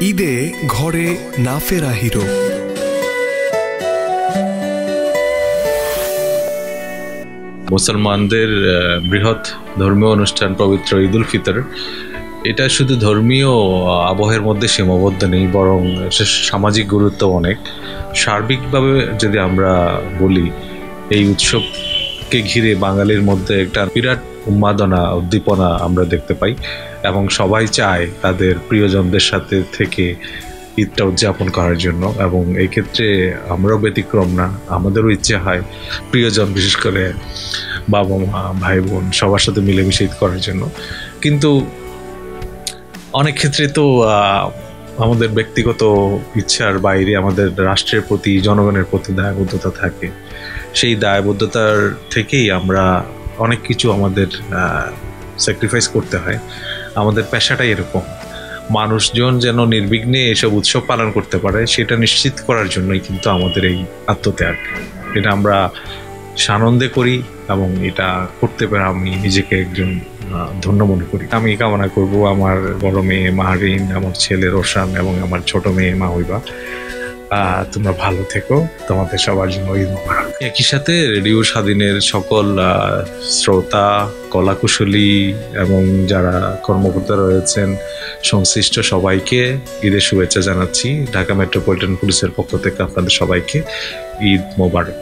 ঈদে ঘরে না ফেরা হিরো। মুসলমানদের বৃহৎ ধর্মীয় অনুষ্ঠান পবিত্র ঈদ উল ফিতর, এটা শুধু ধর্মীয় আবহের মধ্যে সীমাবদ্ধ নেই, বরং সামাজিক গুরুত্ব অনেক। সার্বিকভাবে যদি আমরা বলি, এই উৎসবকে ঘিরে বাঙালির মধ্যে একটা বিরাট উন্মাদনা, উদ্দীপনা আমরা দেখতে পাই এবং সবাই চায় তাদের প্রিয়জনদের সাথে থেকে ঈদটা উদযাপন করার জন্য। এবং এই ক্ষেত্রে আমরাও ব্যতিক্রম না, আমাদেরও ইচ্ছে হয় প্রিয়জন, বিশেষ করে বাবা মা, ভাই বোন সবার সাথে মিলেমিশে ঈদ করার জন্য। কিন্তু অনেক ক্ষেত্রে তো আমাদের ব্যক্তিগত ইচ্ছার বাইরে আমাদের রাষ্ট্রের প্রতি, জনগণের প্রতি দায়বদ্ধতা থাকে। সেই দায়বদ্ধতার থেকেই আমরা অনেক কিছু আমাদের স্যাক্রিফাইস করতে হয়। আমাদের পেশাটাই এরকম, মানুষজন যেন নির্বিঘ্নে এসব উৎসব পালন করতে পারে সেটা নিশ্চিত করার জন্যই কিন্তু আমাদের এই আত্মত্যাগ। এটা আমরা সানন্দে করি এবং এটা করতে পারে আমি নিজেকে একজন ধন্য মনে করি। আমি কামনা করব আমার বড় মেয়ে মাহরিন, আমার ছেলে রোশান এবং আমার ছোট মেয়ে মাহিবা, তোমরা ভালো থেকো। তোমাদের সবার জন্য ঈদ মোবারক। একই সাথে রেডিও স্বাধীনের সকল শ্রোতা, কলাকুশলী এবং যারা কর্মকর্তা রয়েছেন, সংশ্লিষ্ট সবাইকে ঈদের শুভেচ্ছা জানাচ্ছি। ঢাকা মেট্রোপলিটন পুলিশের পক্ষ থেকে আপনাদের সবাইকে ঈদ মোবারক।